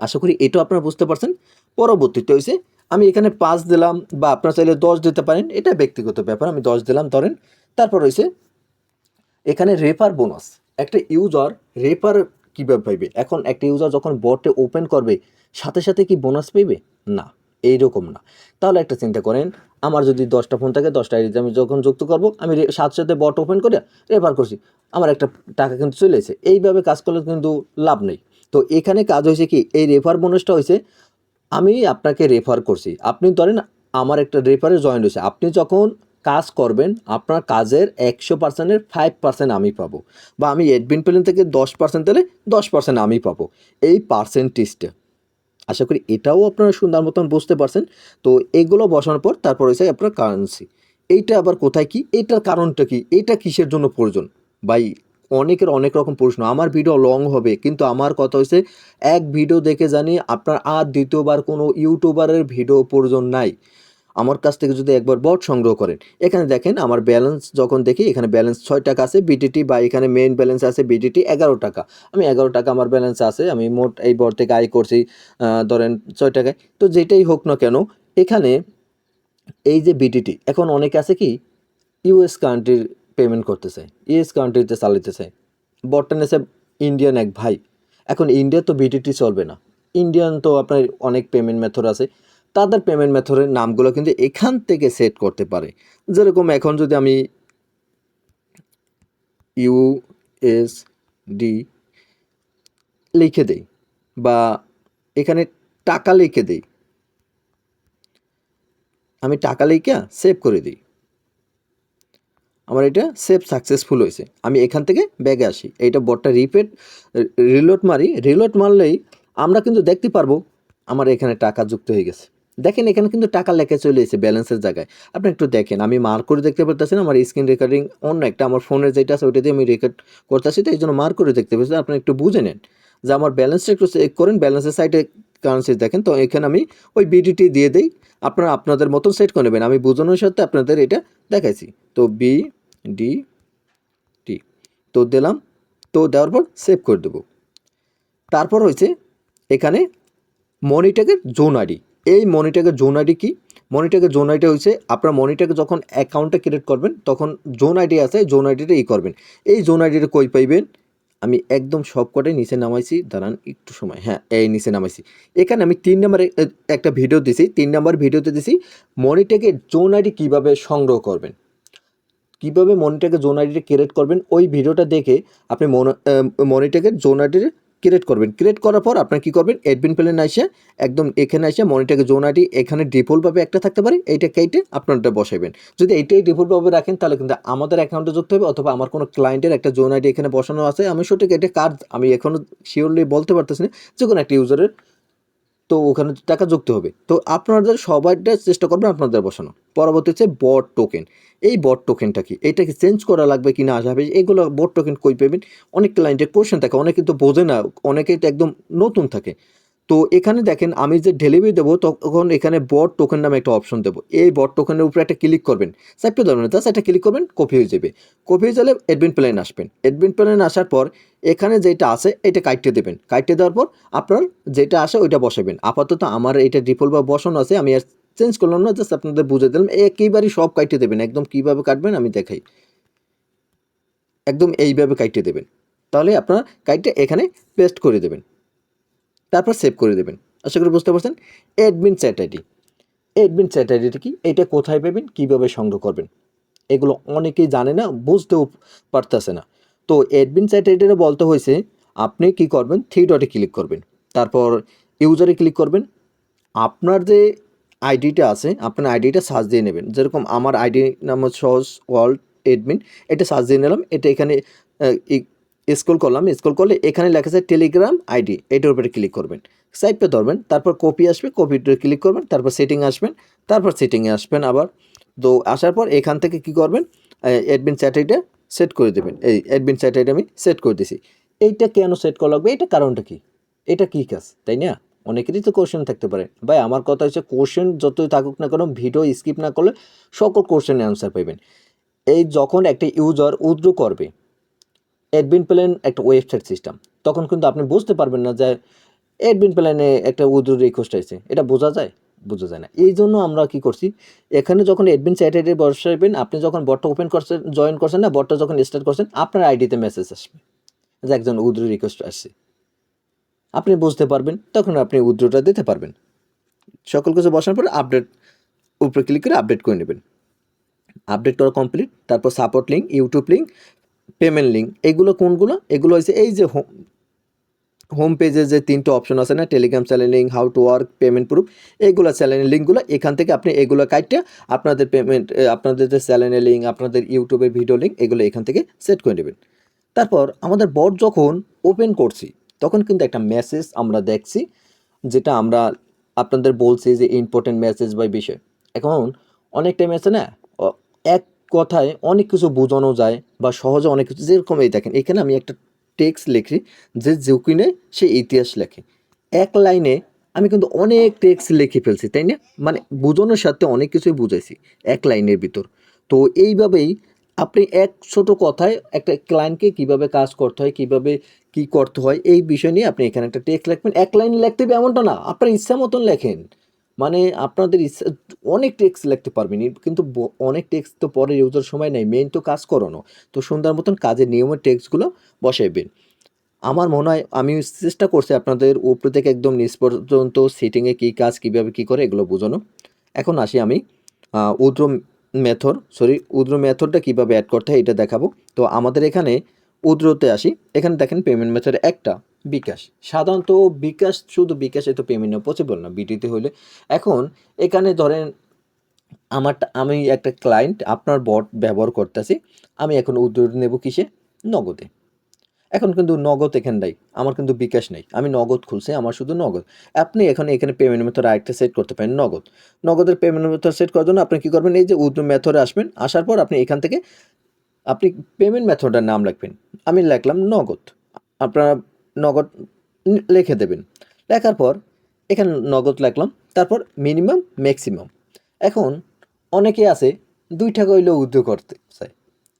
[SPEAKER 1] আশা করি এটাও আপনারা বুঝতে পারছেন। পরবর্তীতে হইছে আমি এখানে ৫ দিলাম বা আপনারা চাইলে ১০ দিতে পারেন, এটা ব্যক্তিগত ব্যাপার। আমি ১০ দিলাম ধরেন। তারপর হইছে এখানে রেফার বোনাস। একটা ইউজার রেফার কীভাবে পাইবে? এখন একটা ইউজার যখন বটে ওপেন করবে সাথে সাথে কি বোনাস পাইবে? না, এইরকম না। তাহলে একটা চিন্তা করেন, আমার যদি ১০টা ফোন থাকে, ১০টা আইডি আমি যখন যুক্ত করব, আমি সাথে সাথে বট ওপেন করে রেফার করছি, আমার একটা টাকা কিন্তু চলে এসেছে। এইভাবে কাজ করলে কিন্তু লাভ নেই। তো এখানে কাজ হয়েছে কি, এই রেফার বোনাসটা হয়েছে আমি আপনাকে রেফার করছি, আপনি ধরেন আমার একটা রেফারে জয়েন হয়েছে, আপনি যখন কাজ করবেন আপনার কাজের ১০০%-এর 5% আমি পাবো, বা আমি অ্যাডমিন প্ল্যান থেকে 10% দিলে 10% আমি পাবো। এই পার্সেন্টেজটা আশা করি এটাও আপনারা সুন্দর মতন বুঝতে পারছেন। তো এগুলো বসানোর পর তারপর হচ্ছে আপনার কারেন্সি। এইটা আবার কোথায় কি? এটার কারণটা কি? এটা কিসের জন্য প্রয়োজন? ভাই অনেকের অনেক রকম প্রশ্ন। আমার ভিডিও লং হবে কিন্তু আমার কথা হইছে এক ভিডিও দেখে জানি আপনার আর দ্বিতীয়বার কোনো ইউটিউবারের ভিডিও প্রয়োজন নাই। আমার কাছ থেকে যদি একবার বট সংগ্রহ করেন, এখানে দেখেন আমার ব্যালেন্স যখন দেখি এখানে ব্যালেন্স ৳৬ আছে বিটিটি বা এখানে মেইন ব্যালেন্স আছে বিটিটি ৳11। আমি ৳11 আমার ব্যালেন্স আছে। আমি মোট এই বট থেকে আয় করছি ধরেন ৳৬। তো যেটাই হোক না কেন এখানে এই যে বিটিটি এখন অনেকে আছে কি ইউএস কান্ট্রির পেমেন্ট করতে চায়, ইউএস কান্ট্রিতে চালাতে চায়। বটটা নিয়েছে ইন্ডিয়ান এক ভাই। এখন ইন্ডিয়া তো বিটিটি চলবে না। ইন্ডিয়ান তো আপনার অনেক পেমেন্ট মেথড আছে। তাদের পেমেন্ট মেথডের নামগুলো কিন্তু এখান থেকে সেট করতে পারে। যেরকম এখন যদি আমি ইউএসডি লিখে দেই বা এখানে টাকা লিখে দেই, আমি টাকা লিখে সেভ করে দিই। আমার এটা সেভ সাকসেসফুল হয়েছে। আমি এখান থেকে ব্যাগে আসি। এইটা বটটা রিলোড মারি। রিলোড মারলেই আমরা কিন্তু দেখতে পারবো আমার এখানে টাকা যুক্ত হয়ে গেছে। দেখেন এখানে কিন্তু টাকা লেখা চলে এসেছে ব্যালেন্সের জায়গায়। আপনি একটু দেখেন আমি মার্ক করে দেখতে পারতেছেন আমার স্ক্রিন রেকর্ডিং অন্য একটা আমার ফোনের যেটা আছে ওইটা দিয়ে আমি রেকর্ড করতেছি তো এই জন্য মার্ক করে দেখতে পাচ্ছেন। আপনি একটু বুঝে নেন যে আমার ব্যালেন্সটা একটু চেক করেন। ব্যালেন্সের সাইডে কারেন্সি দেখেন তো এখানে আমি ওই বিডিটি দিয়ে দেই। আপনারা আপনাদের মতন সেট করে নেবেন। আমি বোঝানোর সাথে আপনাদের এটা দেখাইছি। তো ডি টি তো দিলাম। তো দেওয়ার পর সেভ করে দেবো। তারপর হয়েছে এখানে মনিট্যাগের জোন আইডি। এই মনিট্যাগের জোন আইডি কি? মনিট্যাগের জোন আইডি হচ্ছে আপনার মনিট্যাগে যখন অ্যাকাউন্টটা ক্রিয়েট করবেন তখন জোন আইডি আছে, জোন আইডিটা করবেন। এই জোন আইডিটা কই পাইবেন? আমি একদম সবকটাই নিচে নামাইছি, দাঁড়ান একটু সময়, হ্যাঁ এই নিচে নামাইছি। এখানে আমি ৩ নম্বরে একটা ভিডিও দিছি, ৩ নম্বর ভিডিওতে দিছি মনিট্যাগের জোন আইডি কীভাবে সংগ্রহ করবেন, কীভাবে মনিট্যাগের জোন আইডিটা ক্রিয়েট করবেন। ওই ভিডিওটা দেখে আপনি মনিট্যাগের জোন আইডিটা ক্রিয়েট করবেন। ক্রিয়েট করার পর আপনার কী করবেন, অ্যাডমিন প্ল্যানে এসে একদম এখানে এসে মনিট্যাগের জোন আইডি এখানে ডিফল্টভাবে একটা থাকতে পারে, এইটা কেটে আপনারটা বসাবেন। যদি এইটাই ডিফল্টভাবে রাখেন তাহলে কিন্তু আমাদের অ্যাকাউন্টে যুক্ত হবে অথবা আমার কোনো ক্লায়েন্টের একটা জোন আইডি এখানে বসানো আছে, আমি সঠিক এটা কার আমি এখনও শিওরলি বলতে পারতেছি না, যে কোনো একটা ইউজারের তো ওখানে টাকা যুক্ত হবে। তো আপনাদের সবাইটা চেষ্টা করবেন আপনাদের বসানো। পরবর্তী হচ্ছে বট টোকেন। এই বট টোকেনটা কি? এটা কি চেঞ্জ করা লাগবে কি না আসবে? এগুলো বট টোকেন কই পাবেন? অনেক ক্লায়েন্টের কোয়েশ্চেন থাকে, অনেকে তো বোঝে না, অনেকেই তো একদম নতুন থাকে। তো এখানে দেখেন আমি যে ডেলিভারি দেবো তখন এখানে বট টোকেন নামে একটা অপশন দেবো। এই বট টোকেনের উপরে একটা ক্লিক করবেন, চাপতে ধরবেন না, জাস্ট একটা ক্লিক করবেন, কপি হয়ে যাবে। কপি হয়ে গেলে অ্যাডমিন প্ল্যান আসবেন। অ্যাডমিন প্ল্যান আসার পর এখানে যেটা আছে এটা কাইটে দেবেন। কাইটে দেওয়ার পর আপনার যেটা আসে ওইটা বসাবেন। আপাতত আমার এটা ডিফল্ট বা বসানো আছে, আমি আর চেঞ্জ করলাম না, জাস্ট আপনাদের বুঝে দিলাম। একেবারেই সব কাইটে দেবেন, একদম কীভাবে কাটবেন আমি দেখাই। একদম এইভাবে কাইটে দেবেন, তাহলে আপনার কাইটে এখানে পেস্ট করে দেবেন, তারপর সেভ করে দেবেন। আশা করি বুঝতে পারছেন। Admin chat ID. Admin chat আইডিটা কি? এটা কোথায় পাবেন, কীভাবে সংগ্রহ করবেন? এগুলো অনেকেই জানে না, বুঝতেও পারতেছে না। তো অ্যাডমিন চ্যাট আইডিটা বলতে হয়েছে আপনি কি করবেন, থ্রি ডটে ক্লিক করবেন, তারপর ইউজারে ক্লিক করবেন। আপনার যে আইডিটা আছে আপনার আইডিটা সার্চ দিয়ে নেবেন। যেরকম আমার আইডি নাম হচ্ছে সহজ ওয়ার্ল্ড অ্যাডমিন, এটা সার্চ দিয়ে নিলাম। এটা এখানে স্ক্রল করলাম, স্ক্রল করলে এখানে লেখা আছে টেলিগ্রাম আইডি, এটার উপরে ক্লিক করবেন, সাইডে ধরবেন, তারপর কপি আসবে, কপিতে ক্লিক করবেন, তারপর সেটিং আসবেন, তারপর সেটিংয়ে আসবেন আবার। তো আসার পর এখান থেকে কি করবেন, অ্যাডমিন চ্যাট আইডিটা সেট করে দেবেন। এই অ্যাডমিন চ্যাট আইডি আমি সেট করে দিছি। এইটা কেন সেট করা লাগবে, এটা কারণটা কি, এটা কী কাজ, তাই না? অনেকেরই তো কোশ্চেন থাকতে পারে। ভাই আমার কথা হচ্ছে কোশ্চেন যতই থাকুক না কেন ভিডিও স্কিপ না করলে সকল কোশ্চেনের অ্যান্সার পাবেন। এই যখন একটা ইউজার উইথড্র করবে, অ্যাডমিন প্ল্যান একটা ওয়েবসাইট সিস্টেম, তখন কিন্তু আপনি বুঝতে পারবেন না যে অ্যাডমিন প্ল্যানে একটা উইথড্র রিকোয়েস্ট আসছে, এটা বোঝা যায়? বোঝা যায় না। এই জন্য আমরা কি করছি, এখানে যখন অ্যাডমিন চ্যাট আইডি বসাবেন, আপনি যখন বটটা ওপেন করছেন, জয়েন করছেন না, বটটা যখন স্টার্ট করছেন আপনার আইডিতে মেসেজ আসবে যে একজন উইথড্র রিকোয়েস্ট আসছে, আপনি বুঝতে পারবেন, তখন আপনি উইথড্রটা দিতে পারবেন। সকল কিছু বসানোর পরে আপডেট উপরে ক্লিক করে আপডেট করে নেবেন। আপডেট করা কমপ্লিট। তারপর support link, YouTube link, payment link, এগুলো কোনগুলো? এগুলো হচ্ছে এই যে হোম পেজে যে ৩টা অপশন আছে না, Telegram channel link, how to work, payment proof, এইগুলো চ্যানেলের লিঙ্কগুলো এখান থেকে আপনি এগুলো কাইটটা আপনাদের পেমেন্ট আপনাদের যে চ্যানেলের লিঙ্ক, আপনাদের ইউটিউবের ভিডিও লিঙ্ক, এগুলো এখান থেকে সেট করে নেবেন। তারপর আমাদের বট যখন ওপেন করছি তখন কিন্তু একটা মেসেজ আমরা দেখছি, যেটা আমরা আপনাদের বলছি যে ইম্পর্টেন্ট মেসেজ বা বিষয়। এখন অনেক টাইম আছে না, এক কথায় অনেক কিছু বোঝানো যায় বা সহজে অনেক কিছু, যেরকম এই দেখেন এখানে আমি একটা টেক্সট লিখি যে জুকিনে সে ইতিহাস লেখে। এক লাইনে আমি কিন্তু অনেক টেক্সট লিখে ফেলছি, তাই না? মানে বোঝানোর সাথে অনেক কিছুই বুঝাইছি এক লাইনের ভিতর। তো এইভাবেই আপনি এক ছোট কথায় একটা ক্লায়েন্টকে কিভাবে কাজ করতে হয়, কিভাবে কি করতে হয়, এই বিষয় নিয়ে আপনি এখানে একটা টেক্সট লিখবেন। এক লাইন লিখতে হবে এমনটা না, আপনার ইচ্ছা মতন লেখেন। মানে আপনাদের ইচ্ছা, অনেক টেক্সট লিখতে পারবেন কিন্তু অনেক টেক্সট তো পরে ইউজার সময় নেই, মেইন তো কাজ করানো। তো সুন্দর মতন কাজের নিয়মের টেক্সটগুলো বসাইবেন। আমার মনে হয় আমি চেষ্টা করছি আপনাদের উপর থেকে একদম নিচ পর্যন্ত সেটিংয়ে কী কাজ, কীভাবে কী করে এগুলো বোঝানো। এখন আসি আমি উদ্র উদ্র মেথডটা কীভাবে অ্যাড করতে হয় এটা দেখাবো। তো আমাদের এখানে উদ্রতে আসি, এখানে দেখেন পেমেন্ট মেথড একটা বিকাশ। সাধারণত বিকাশ, শুধু বিকাশে তো পেমেন্ট নেওয়া পসিবল না বিটিতে হইলে। এখন এখানে ধরেন আমি একটা ক্লায়েন্ট আপনার বট ব্যবহার করতেছি, আমি এখন উদ্র নেব কিসে? নগদে। এখন কিন্তু নগদ এখানে নাই, আমার কিন্তু বিকাশ নেই, আমি নগদ খুলছি, আমার শুধু নগদ। আপনি এখন এখানে পেমেন্ট মেথড আরেকটা সেট করতে পারেন নগদ। নগদের পেমেন্ট মেথড সেট করার জন্য আপনি কী করবেন, এই যে উইথড্র মেথডে আসবেন, আসার পর আপনি এখান থেকে আপনি পেমেন্ট মেথডের নাম লিখবেন। আমি লিখলাম নগদ, আপনারা নগদ লিখে দেবেন। লেখার পর এখানে নগদ লিখলাম, তারপর মিনিমাম ম্যাক্সিমাম। এখন অনেকে আছে ২ টাকা হইলেও উইথড্র করতে চায়,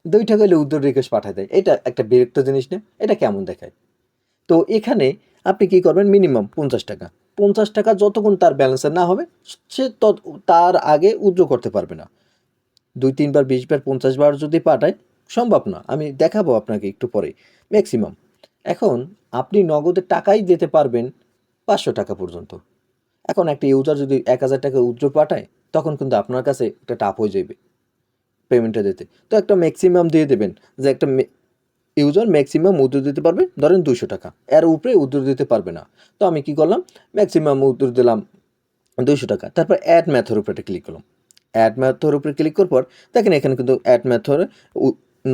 [SPEAKER 1] ২ টাকা হইলে উইথড্র রিকোয়েস্ট পাঠায় দেয়। এটা একটা বিরক্ত জিনিস না? এটা কেমন দেখায়? তো এখানে আপনি কি করবেন, মিনিমাম ৫০ টাকা। ৫০ টাকা যতক্ষণ তার ব্যালেন্সে না হবে সে তার আগে উইথড্র করতে পারবে না। ২-৩ বার, ২০ বার, ৫০ বার যদি পাঠায় সম্ভব না। আমি দেখাবো আপনাকে একটু পরেই। ম্যাক্সিমাম। এখন আপনি নগদে টাকাই দিতে পারবেন ৫০০ টাকা পর্যন্ত। এখন একটা ইউজার যদি ১,০০০ টাকা উইথড্র পাঠায়, তখন কিন্তু আপনার কাছে একটা টাফ হয়ে যাবে পেমেন্টটা দিতে। তো একটা ম্যাক্সিমাম দিয়ে দেবেন, যে একটা ইউজার ম্যাক্সিমাম উইথড্র দিতে পারবে ধরেন ২০০ টাকা, এর উপরে উইথড্র দিতে পারবে না। তো আমি কি করলাম, ম্যাক্সিমাম উইথড্র দিলাম ২০০ টাকা। তারপর অ্যাড ম্যাথডের উপরে ক্লিক করলাম। অ্যাড ম্যাথডের উপরে ক্লিক করার পর দেখেন এখানে কিন্তু অ্যাড ম্যাথডে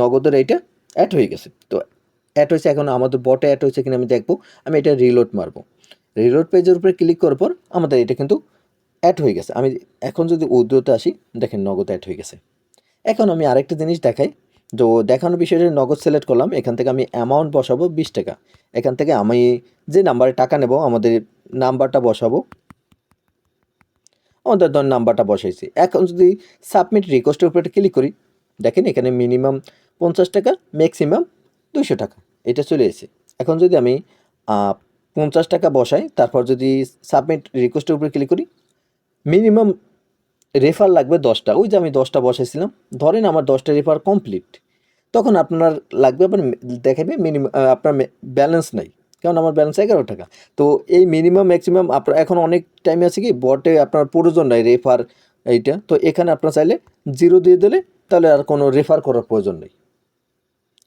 [SPEAKER 1] নগদের এইটা অ্যাড হয়ে গেছে। তো অ্যাড হয়েছে, এখন আমাদের বটে অ্যাড হয়েছে কিনা আমি দেখবো। আমি এটা রিলোড মারবো। রিলোড পেজের উপরে ক্লিক করার পর আমাদের এটা কিন্তু অ্যাড হয়ে গেছে। আমি এখন যদি উইথড্রতে আসি, দেখেন নগদ অ্যাড হয়ে গেছে। এখন আমি আরেকটা জিনিস দেখাই। তো দেখানোর বিষয়টা নগদ সিলেক্ট করলাম, এখান থেকে আমি অ্যামাউন্ট বসাবো ২০ টাকা। এখান থেকে আমি যে নাম্বারে টাকা নেব আমাদের নাম্বারটা বসাবো, আমাদের ধর নাম্বারটা বসাইছি। এখন যদি সাবমিট রিকোয়েস্টের উপরে ক্লিক করি, দেখেন এখানে মিনিমাম ৫০ টাকা, ম্যাক্সিমাম ২০০ টাকা, এটা চলে এসেছে। এখন যদি আমি ৫০ টাকা বসাই, তারপর যদি সাবমিট রিকোয়েস্টের উপরে ক্লিক করি, মিনিমাম রেফার লাগবে ১০টা। ওই যে আমি ১০টা বসাইছিলাম, ধরেন আমার ১০টা রেফার কমপ্লিট। তখন আপনার লাগবে আবার দেখাবে মিনিমাম আপনার ব্যালেন্স নাই, কারণ আমার ব্যালেন্স ১১ টাকা। তো এই মিনিমাম ম্যাক্সিমাম আপনার এখন অনেক টাইমে আছে কি বটে আপনার প্রয়োজন নাই রেফার এইটা। তো এখানে আপনার চাইলে 0 দিয়ে দিলে তাহলে আর কোনো রেফার করার প্রয়োজন নেই,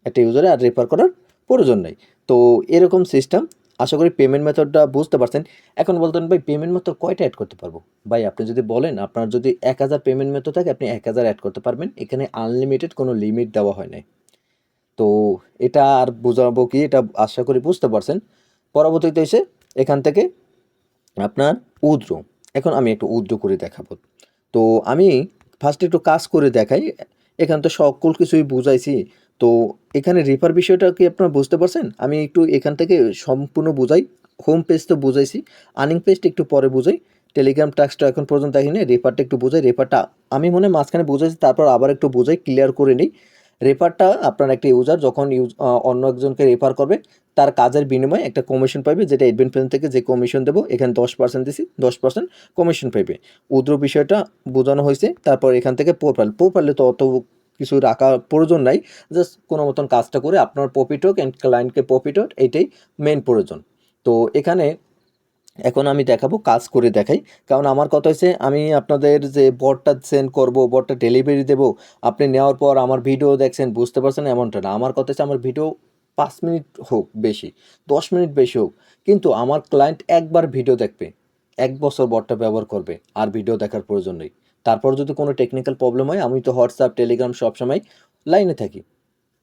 [SPEAKER 1] একটা ইউজারে আর রেফার করার প্রয়োজন নেই। তো এরকম সিস্টেম। আশা করি পেমেন্ট মেথডটা বুঝতে পারছেন। এখন বলতেন ভাই পেমেন্ট মেথড কয়টা অ্যাড করতে পারবো? ভাই আপনি যদি বলেন আপনার যদি ১,০০০ পেমেন্ট মেথড থাকে, আপনি ১,০০০ অ্যাড করতে পারবেন। এখানে আনলিমিটেড কোনো লিমিট দেওয়া হয় নাই। তো এটা আর বোঝাবো কি, এটা আশা করি বুঝতে পারছেন। পরবর্তীতে এসে এখান থেকে আপনার উদ্র, এখন আমি একটু উদ্র করে দেখাবো। তো আমি ফার্স্টে একটু কাজ করে দেখাই। এখানে তো সকল কিছুই বুঝাইছি। তো এখানে রেফার বিষয়টা কি আপনারা বুঝতে পারছেন? আমি একটু এখান থেকে সম্পূর্ণ বুঝাই। হোম পেজ তো বুঝাইছি, আর্নিং পেজটা একটু পরে বুঝাই। টেলিগ্রাম টাস্কটা এখন পর্যন্ত দেখিনি, রেফারটা একটু বুঝাই। রেফারটা আমি মনে হয় মাঝখানে বুঝাইছি, তারপর আবার একটু বুঝাই, ক্লিয়ার করে নিই। রেফারটা আপনার একটা ইউজার যখন অন্য একজনকে রেফার করবে, তার কাজের বিনিময়ে একটা কমিশন পাইবে, যেটা এডমিন প্ল্যান থেকে যে কমিশন দেবো এখানে 10% দিছি, 10% কমিশন পাইবে। উদ্র বিষয়টা বোঝানো হয়েছে। তারপর এখান থেকে প্রোফাইলে তো অত কিছু রাখার প্রয়োজন নাই, জাস্ট কোনো মতন কাজটা করে আপনার প্রফিট হোক অ্যান্ড ক্লায়েন্টকে প্রফিট হোক, এইটাই মেইন প্রয়োজন। তো এখানে এখন আমি দেখাবো, কাজ করে দেখাই। কারণ আমার কথা হচ্ছে আমি আপনাদের যে বটটা সেন্ড করবো, বটটা ডেলিভারি দেবো, আপনি নেওয়ার পর আমার ভিডিও দেখছেন বুঝতে পারছেন এমনটা না। আমার কথা হচ্ছে আমার ভিডিও ৫ মিনিট হোক বেশি, ১০ মিনিট বেশি হোক, কিন্তু আমার ক্লায়েন্ট একবার ভিডিও দেখবে, ১ বছর বটটা ব্যবহার করবে, আর ভিডিও দেখার প্রয়োজন নেই। তারপর যদি কোনো টেকনিক্যাল প্রবলেম হয়, আমি তো হোয়াটসঅ্যাপ, টেলিগ্রাম সবসময় লাইনে থাকি,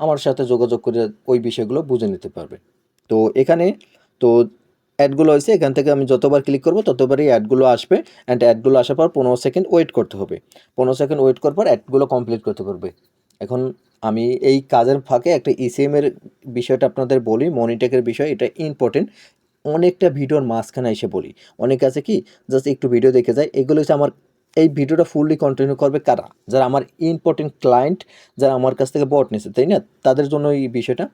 [SPEAKER 1] আমার সাথে যোগাযোগ করে ওই বিষয়গুলো বুঝে নিতে পারবে। তো এখানে তো অ্যাডগুলো হয়েছে এখান থেকে আমি যতবার ক্লিক করব ততবারই অ্যাডগুলো আসবে, অ্যান্ড অ্যাডগুলো আসার পর 15 সেকেন্ড ওয়েট করতে হবে। 15 সেকেন্ড ওয়েট করার পর অ্যাডগুলো কমপ্লিট করতে পারবে। এখন আমি এই কাজের ফাঁকে একটা ইসিএমের বিষয়টা আপনাদের বলি, মনিটেকের বিষয়, এটা ইম্পর্টেন্ট। অনেকটা ভিডিওর মাঝখানে এসে বলি, অনেকে আছে কি জাস্ট একটু ভিডিও দেখে যায়, এগুলো হচ্ছে আমার এই ভিডিওটা ফুললি কন্টিনিউ করবে কারা, যারা আমার ইম্পর্টেন্ট ক্লায়েন্ট, যারা আমার কাছ থেকে বট নিছে, তাই না, তাদের জন্য এই বিষয়টা।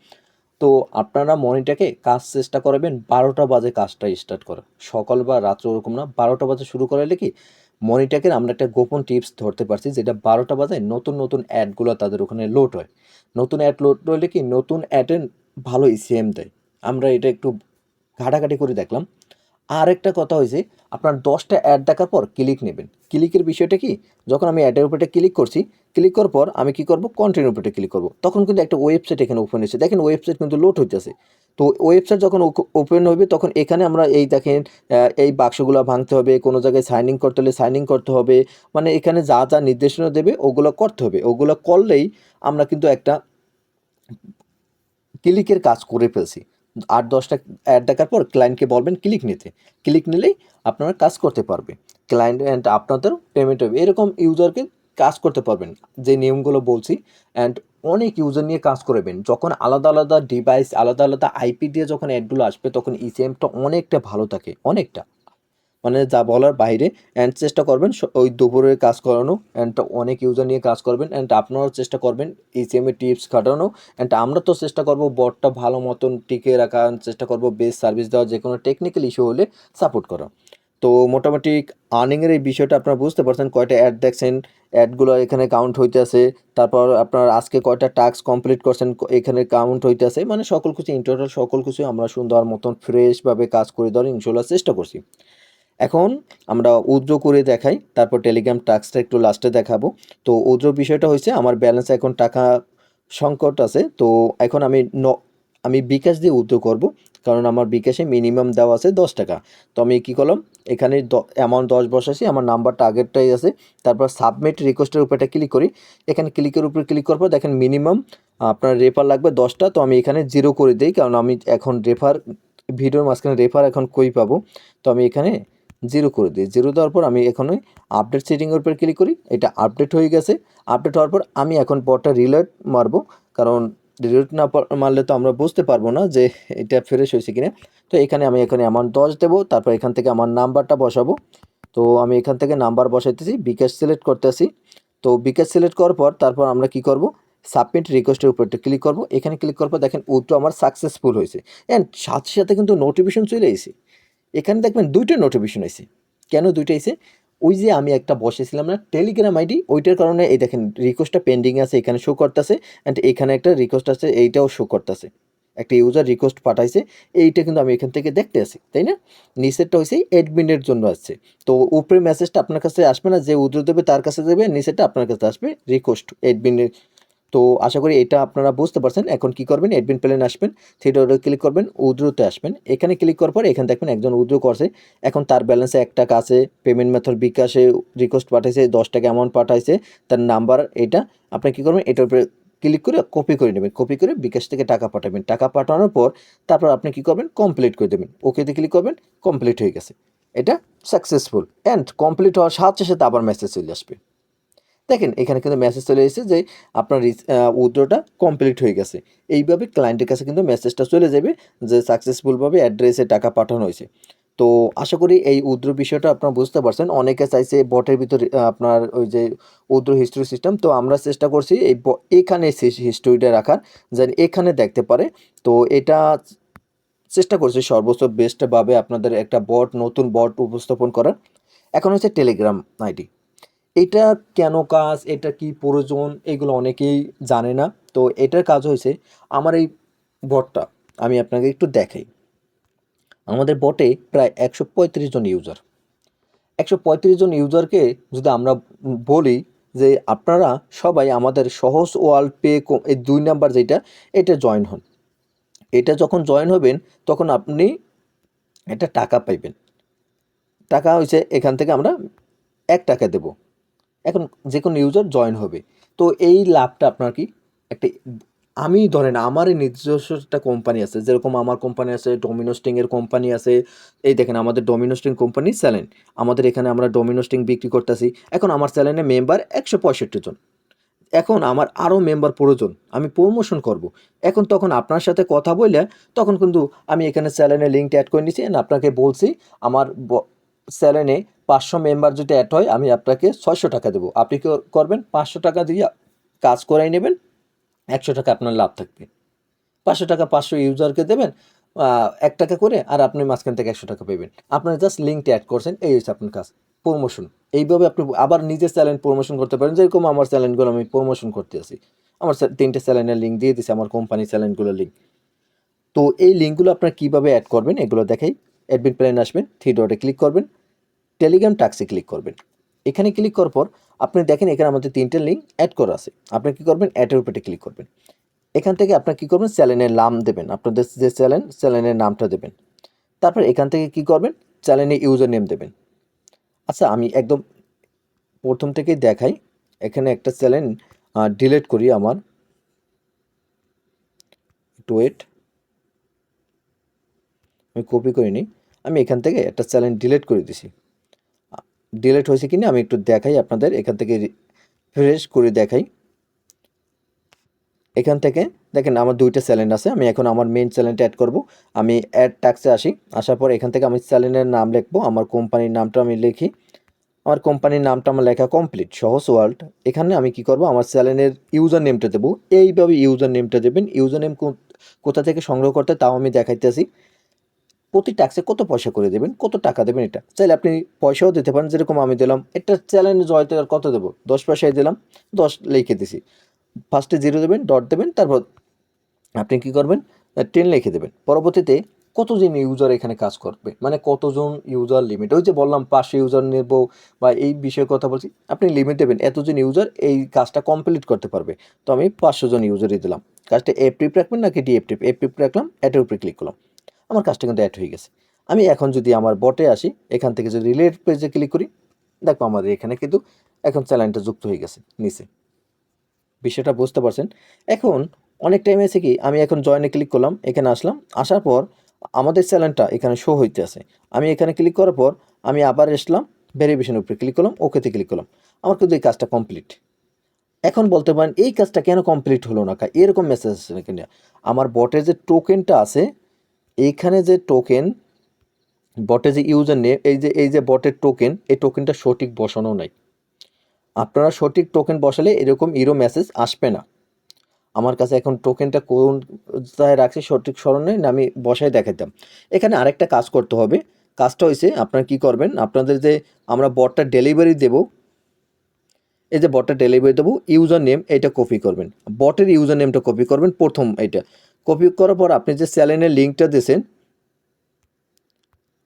[SPEAKER 1] তো আপনারা মর্নিংটাকে কাজ চেষ্টা করবেন 12টা বাজে কাজটা স্টার্ট করা, সকাল বা রাত্র ওরকম না, 12টা বাজে শুরু করাইলে কি মনিটাকের আমরা একটা গোপন টিপস ধরতে পারছি, যেটা 12টা বাজে নতুন নতুন অ্যাডগুলো তাদের ওখানে লোড হয়। নতুন অ্যাড লোড হলে কি নতুন অ্যাডে ভালো ইসিএম দেয়। আমরা এটা একটু ঘাটাঘাটি করে দেখলাম। আর একটা কথা হয়েছে, আপনার 10টা অ্যাড দেখার পর ক্লিক নেবেন। ক্লিকের বিষয়টা কি, যখন আমি অ্যাডের উপরে ক্লিক করছি, ক্লিক করার পর আমি কি করব, কন্টেন্টের উপরে ক্লিক করব, তখন কিন্তু একটা ওয়েবসাইট এখানে ওপেন হয়েছে, দেখেন ওয়েবসাইট কিন্তু লোড হইতেছে। তো ওয়েবসাইট যখন ওপেন হবে তখন এখানে আমরা এই দেখেন এই বাক্সগুলো ভাঙতে হবে, কোনো জায়গায় সাইন ইন করতে হলে সাইন ইন করতে হবে, মানে এখানে যা যা নির্দেশনা দেবে ওগুলো করতে হবে। ওগুলো করলেই আমরা কিন্তু একটা ক্লিকের কাজ করে ফেলছি। 8-10টা অ্যাড দেখার পর ক্লায়েন্টকে বলবেন ক্লিক নিতে, ক্লিক নিলেই আপনারা কাজ করতে পারবে, ক্লায়েন্ট অ্যান্ড আপনাদের পেমেন্ট হবে। এরকম ইউজারকে কাজ করতে পারবেন, যে নিয়মগুলো বলছি। অ্যান্ড অনেক ইউজার নিয়ে কাজ করবেন, যখন আলাদা আলাদা ডিভাইস আলাদা আলাদা আইপি দিয়ে যখন অ্যাডগুলো আসবে তখন ইসিএমটা অনেকটা ভালো থাকে, অনেকটা, মানে যা বলার বাইরে। অ্যান্ড চেষ্টা করবেন ওই দুপুরে কাজ করানো, অ্যান্ড অনেক ইউজার নিয়ে কাজ করবেন, অ্যান্ড আপনারাও চেষ্টা করবেন ইসিএমের টিপস কাটানো। অ্যান্ড আমরা তো চেষ্টা করব বটটা ভালো মতন টিকে রাখার চেষ্টা করব, বেস্ট সার্ভিস দেওয়া, যে কোনো টেকনিক্যাল ইস্যু হলে সাপোর্ট করা। তো মোটামুটি আর্নিংয়ের এই বিষয়টা আপনারা বুঝতে পারছেন, কয়টা অ্যাড দেখছেন, অ্যাডগুলো এখানে কাউন্ট হইতেছে, তারপর আপনার আজকে কয়টা টাস্ক কমপ্লিট করছেন এখানে কাউন্ট হইতেছে, মানে সকল কিছু ইন টোটাল সকল কিছু আমরা সুন্দর মতন ফ্রেশভাবে কাজ করে দেওয়ার ইনশাল্লাহ চেষ্টা করছি। এখন আমরা উইথড্র করে দেখাই, তারপর টেলিগ্রাম টাস্কটা একটু লাস্টে দেখাবো। তো উইথড্র বিষয়টা হয়েছে, আমার ব্যালেন্সে এখন টাকা সংকট আছে। তো এখন আমি বিকাশ দিয়ে উইথড্র করব, কারণ আমার বিকাশে মিনিমাম দেওয়া আছে 10 টাকা। তো আমি কী করলাম, এখানে অ্যামাউন্ট 10 বসাইছি, আমার নাম্বারটা আগেরটাই আছে। তারপর সাবমিট রিকোয়েস্টের উপর একটা ক্লিক করি, এখানে ক্লিকের উপরে ক্লিক করার পর দেখেন মিনিমাম আপনার রেফার লাগবে 10টা। তো আমি এখানে 0 করে দিই, কারণ আমি এখন ভিডিওর মাঝখানে রেফার এখন কই পাবো। তো আমি এখানে 0 করে দিই। 0 দেওয়ার পর আমি এখানে আপডেট সেটিংয়ের উপর ক্লিক করি, এটা আপডেট হয়ে গেছে। আপডেট হওয়ার পর আমি এখন বটটা রিলোড মারবো, কারণ রিলোড না মারলে তো আমরা বুঝতে পারবো না যে এটা ফ্রেশ হয়েছে কিনা। তো এখানে আমি এখানে অ্যামাউন্ট 10 দেবো, তারপর এখান থেকে আমার নাম্বারটা বসাবো। তো আমি এখান থেকে নাম্বার বসাইতেছি, বিকাশ সিলেক্ট করতেছি। তো বিকাশ সিলেক্ট করার পর তারপর আমরা কি করব, সাবমিট রিকোয়েস্টের উপর ক্লিক করব। এখানে ক্লিক করার পর দেখেন উইথড্র আমার সাকসেসফুল হয়েছে, অ্যান্ড সাথে সাথে কিন্তু নোটিফিকেশন চলে এসেছে। এখানে দেখবেন 2টা নোটিফিকেশন আইছে। কেন 2টা আইছে? ওই যে আমি একটা বসেছিলাম না টেলিগ্রাম আইডি, ওইটার কারণে এই দেখেন রিকোয়েস্টটা পেন্ডিং আছে এখানে শো করতেছে, অ্যান্ড এখানে একটা রিকোয়েস্ট আছে এইটাও শো করতেছে, একটা ইউজার রিকোয়েস্ট পাঠাইছে, এইটা কিন্তু আমি এখান থেকে দেখতে আসি, তাই না? নিচেরটা হয়েছে অ্যাডমিনের জন্য আসছে। তো উপরে মেসেজটা আপনার কাছে আসবে না, যে উদ্র দেবে তার কাছে দেবে, নিচেরটা আপনার কাছে আসবে রিকোয়েস্ট অ্যাডমিনের। তো আশা করি এটা আপনারা বুঝতে পারছেন। এখন কি করবেন, অ্যাডমিন প্ল্যানে আসবেন, থ্রি ডটে ক্লিক করবেন, উইথড্রোতে আসবেন। এখানে ক্লিক করার পর এখানে দেখবেন একজন উইথড্রো করছে, এখন তার ব্যালেন্সে 1 টাকা আছে, পেমেন্ট মেথড বিকাশে রিকোয়েস্ট পাঠাইছে, 10 টাকা অ্যামাউন্ট পাঠাইছে, তার নাম্বার এটা। আপনি কি করবেন, এটার উপরে ক্লিক করে কপি করে নেবেন, কপি করে বিকাশ থেকে টাকা পাঠাবেন। টাকা পাঠানোর পর তারপর আপনি কি করবেন, কমপ্লিট করে দেবেন, ওকেতে ক্লিক করবেন, কমপ্লিট হয়ে গেছে, এটা সাকসেসফুল। অ্যান্ড কমপ্লিট হওয়ার সাথে সাথে আবার মেসেজ চলে আসবে। দেখেন এখানে কিন্তু মেসেজ চলে এসেছে যে আপনার উইথড্রটা কমপ্লিট হয়ে গেছে। এইভাবে ক্লায়েন্টের কাছে কিন্তু মেসেজটা চলে যাবে যে সাকসেসফুলভাবে অ্যাড্রেসে টাকা পাঠানো হয়েছে। তো আশা করি এই উইথড্র বিষয়টা আপনারা বুঝতে পারছেন। অনেকে চাইছে বটের ভিতরে আপনার ওই যে উইথড্র হিস্ট্রি সিস্টেম, তো আমরা চেষ্টা করছি এখানে হিস্ট্রিটা রাখার, যেন এখানে দেখতে পারে। তো এটা চেষ্টা করছি সর্বোচ্চ বেস্টভাবে আপনাদের একটা নতুন বট উপস্থাপন করার। এখন হচ্ছে টেলিগ্রাম আইডি, এটা কেন কাজ, এটা কি প্রয়োজন, এগুলো অনেকেই জানে না। তো এটার কাজ হয়েছে, আমার এই বটটা আমি আপনাকে একটু দেখাই। আমাদের বটে প্রায় 135 জন ইউজার। 135 জন ইউজারকে যদি আমরা বলি যে আপনারা সবাই আমাদের সহজ ওয়ার্ল্ড পে এই 2 নাম্বার যেটা, এটা জয়েন হন। এটা যখন জয়েন হবেন তখন আপনি একটা টাকা পাইবেন। টাকা হয়েছে এখান থেকে আমরা 1 টাকা দেব। এখন যে কোনো ইউজার জয়েন হবে। তো এই লাভটা আপনার কি একটা আমি ধরেন আমারই নিজস্ব একটা কোম্পানি আছে, যেরকম আমার কোম্পানি আছে, ডোমিনো স্টিংয়ের কোম্পানি আছে। এই দেখেন আমাদের ডোমিনো স্টিং কোম্পানির স্যালেন। আমাদের এখানে আমরা ডোমিনো স্টিং বিক্রি করতেছি। এখন আমার স্যালেনে মেম্বার 165 জন। এখন আমার আরও মেম্বার প্রয়োজন, আমি প্রমোশন করব। এখন তখন আপনার সাথে কথা বলে তখন কিন্তু আমি এখানে স্যালেনের লিঙ্কটা অ্যাড করে নিয়েছি, আপনাকে বলছি আমার স্যালেনে 500 মেম্বার যদি অ্যাড হয় আমি আপনাকে 600 টাকা দেবো। আপনি কি করবেন? 500 টাকা দিয়ে কাজ করাই নেবেন, 100 টাকা আপনার লাভ থাকবে। 500 টাকা 500 ইউজারকে দেবেন, 1 টাকা করে, আর আপনি মাঝখান থেকে 100 টাকা পাবেন। আপনারা জাস্ট লিঙ্কটা অ্যাড করছেন, এই হচ্ছে আপনার কাজ, প্রমোশন। এইভাবে আপনি আবার নিজের চ্যানেল প্রমোশন করতে পারেন, যেরকম আমার চ্যানেলগুলো আমি প্রমোশন করতে আছি। আমার 3টে চ্যানেলের লিঙ্ক দিয়ে দিছি, আমার কোম্পানি চ্যানেলগুলোর লিঙ্ক। তো এই লিঙ্কগুলো আপনারা কীভাবে অ্যাড করবেন এগুলো দেখাই। অ্যাডমিন প্ল্যানে আসবেন, 3 ডটে ক্লিক করবেন, টেলিগ্রাম টাস্কে ক্লিক করবেন। এখানে ক্লিক করার পর আপনি দেখেন এখানে আমাদের 3টে লিঙ্ক অ্যাড করা আছে। আপনি কী করবেন? অ্যাডের উপরে ক্লিক করবেন। এখান থেকে আপনার কী করবেন? চ্যানেলের নাম দেবেন, আপনাদের যে চ্যানেলের নামটা দেবেন। তারপর এখান থেকে কী করবেন? চ্যানেলে ইউজার নেম দেবেন। আচ্ছা, আমি একদম প্রথম থেকেই দেখাই। এখানে একটা চ্যানেল ডিলিট করি আমার, একটু ওয়েট, আমি কপি করে নিই। আমি এখান থেকে একটা চ্যানেল ডিলিট করে দিছি। ডিলিট হয়েছে কি না আমি একটু দেখাই আপনাদের, এখান থেকে রিফ্রেশ করে দেখাই। এখান থেকে দেখেন আমার 2টা চ্যানেল আছে। আমি এখন আমার মেইন চ্যানেলটা অ্যাড করব। আমি অ্যাড টাস্কে আসি, আসার পর এখান থেকে আমি চ্যানেলের নাম লিখবো, আমার কোম্পানির নামটা আমি লিখি। আমার কোম্পানির নামটা আমার লেখা কমপ্লিট, সহজ ওয়ার্ল্ড। এখানে আমি কি করব? আমার চ্যানেলের ইউজার নেমটা দেবো। এইভাবে ইউজার নেমটা দেবেন। ইউজার নেম কোথা থেকে সংগ্রহ করতে তাও আমি দেখাইতেছি। প্রতি টাস্কে কত পয়সা করে দেবেন, কত টাকা দেবেন, এটা চাইলে আপনি পয়সাও দিতে পারেন। যেরকম আমি দিলাম, একটা চ্যানেলে জয়তে আর কত দেবো, 10 পয়সায় দিলাম, 10 লিখে দিছি। ফার্স্টে 0 দেবেন, ডট দেবেন, তারপর আপনি কি করবেন? 10 লিখে দেবেন। পরবর্তীতে কতজন ইউজার এখানে কাজ করবে, মানে কতজন ইউজার লিমিট, ওই যে বললাম 500 ইউজার নেব বা এই বিষয়ে কথা বলছি, আপনি লিমিট দেবেন এতজন ইউজার এই কাজটা কমপ্লিট করতে পারবে। তো আমি 500 জন ইউজারই দিলাম। কাজটা অ্যাক্টিভ রাখবেন নাকি ডিঅ্যাক্টিভ? অ্যাক্টিভ রাখলাম, অ্যাডের উপরে ক্লিক করলাম, আমার কাজটা কিন্তু অ্যাড হয়ে গেছে। আমি এখন যদি আমার বটে আসি, এখান থেকে যদি রিলেট পেজে ক্লিক করি, দেখবো আমাদের এখানে কিন্তু এখন চ্যানেলটা যুক্ত হয়ে গেছে নিচে। বিষয়টা বুঝতে পারছেন? এখন অনেক টাইম এসে কি আমি এখন জয়েনে ক্লিক করলাম, এখানে আসলাম, আসার পর আমাদের চ্যানেলটা এখানে শো হইতে আছে। আমি এখানে ক্লিক করার পর আমি আবার আসলাম, ভেরিফিকেশনের উপরে ক্লিক করলাম, ওকেতে ক্লিক করলাম, আমার কিন্তু এই কাজটা কমপ্লিট। এখন বলতে পারেন এই কাজটা কেন কমপ্লিট হলো না, এরকম মেসেজ আসছে না কেন? আমার বটের যে টোকেনটা আছে, এইখানে যে টোকেন, বটে যে ইউজার নেম, এই যে বটের টোকেন, এই টোকেনটা সঠিক বসানো নাই। আপনারা সঠিক টোকেন বসালে এরকম ইরো মেসেজ আসবে না। আমার কাছে এখন টোকেনটা কোথায় রাখছি সঠিক স্মরণ নেই, না আমি বসায় দেখাতাম। এখানে আরেকটা কাজ করতে হবে। কাজটা হইছে আপনারা কি করবেন? আপনাদের যে আমরা বটটা ডেলিভারি দেব, এই যে বটটা ডেলিভারি দেবো, ইউজার নেম এটা কপি করবেন। বটের ইউজার নেমটা কপি করবেন, প্রথম এইটা কপি করার পর আপনি যে চ্যানেলের লিঙ্কটা দিয়েছেন,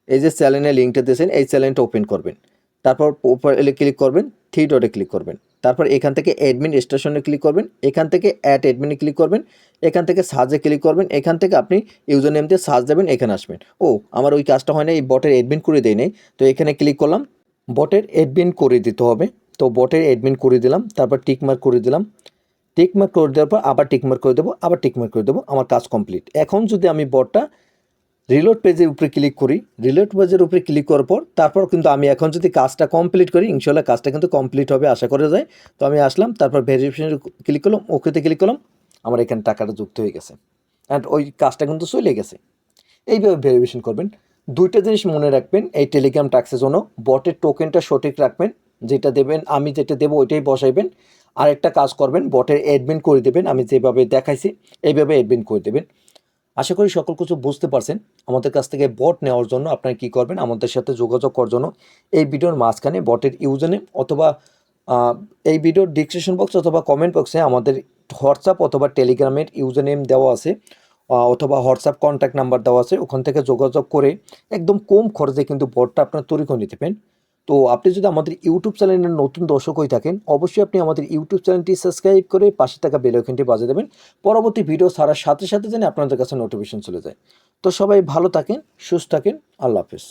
[SPEAKER 1] এই যে চ্যানেলের লিঙ্কটা দিয়েছেন, এই চ্যানেলটা ওপেন করবেন। তারপর প্রোফাইলে ক্লিক করবেন, 3 ডটে ক্লিক করবেন। তারপর এখান থেকে অ্যাডমিন স্টেশনে ক্লিক করবেন, এখান থেকে অ্যাড অ্যাডমিনে ক্লিক করবেন, এখান থেকে সার্চে ক্লিক করবেন, এখান থেকে আপনি ইউজার নেম দিয়ে সার্চ দেবেন, এখানে আসবেন। ও, আমার ওই কাজটা হয় না, এই বটের অ্যাডমিন করে দেয় নাই, তো এখানে ক্লিক করলাম, বটের অ্যাডমিন করে দিতে হবে। তো বটের অ্যাডমিন করে দিলাম, তারপর টিকমার্ক করে দিলাম। টিকমার্ক করে দেওয়ার পর আবার টিকমার্ক করে দেবো, আবার টিকমার্ক করে দেবো, আমার কাজ কমপ্লিট। এখন যদি আমি বটটা রিলোড পেজের উপরে ক্লিক করি, রিলোড পেজের উপরে ক্লিক করার পর তারপর কিন্তু আমি এখন যদি কাজটা কমপ্লিট করি, ইনশাল্লাহ কাজটা কিন্তু কমপ্লিট হবে আশা করা যায়। তো আমি আসলাম, তারপর ভেরিফিকেশনে ক্লিক করলাম, ওকেতে ক্লিক করলাম, আমার এখানে টাকাটা যুক্ত হয়ে গেছে, অ্যান্ড ওই কাজটা কিন্তু চলে গেছে। এইভাবে ভেরিফিকেশন করবেন। 2টা জিনিস মনে রাখবেন এই টেলিগ্রাম টাস্কের জন্য, বটের টোকেনটা সঠিক রাখবেন, যেটা দেবেন আমি যেটা দেবো ওইটাই বসাইবেন। আরেকটা কাজ করবেন, বটের অ্যাডমিন করে দেবেন, আমি যেভাবে দেখাইছি এইভাবে অ্যাডমিন করে দেবেন। আশা করি সকল কিছু বুঝতে পারছেন। আমাদের কাছ থেকে বট নেওয়ার জন্য আপনারা কী করবেন? আমাদের সাথে যোগাযোগ করার জন্য এই ভিডিওর মাঝখানে বটের ইউজার নেম অথবা এই ভিডিওর ডিসক্রিপশন বক্স অথবা কমেন্ট বক্সে আমাদের হোয়াটসঅ্যাপ অথবা টেলিগ্রামের ইউজার নেম দেওয়া আছে, অথবা হোয়াটসঅ্যাপ কন্ট্যাক্ট নাম্বার দেওয়া আছে, ওখান থেকে যোগাযোগ করে একদম কম খরচে কিন্তু বটটা আপনার তৈরি করে নিতে পারেন। তো আপনি যদি আমাদের ইউটিউব চ্যানেলের নতুন দর্শক হয়ে থাকেন, অবশ্যই আপনি আমাদের ইউটিউব চ্যানেলটি সাবস্ক্রাইব করে পাশে থাকা বেল আইকনটি বাজিয়ে দেবেন, পরবর্তী ভিডিও ছাড়ার সাথে সাথে যেন আপনাদের কাছে নোটিফিকেশন চলে যায়। তো সবাই ভালো থাকেন, সুস্থ থাকেন, আল্লাহ হাফেজ।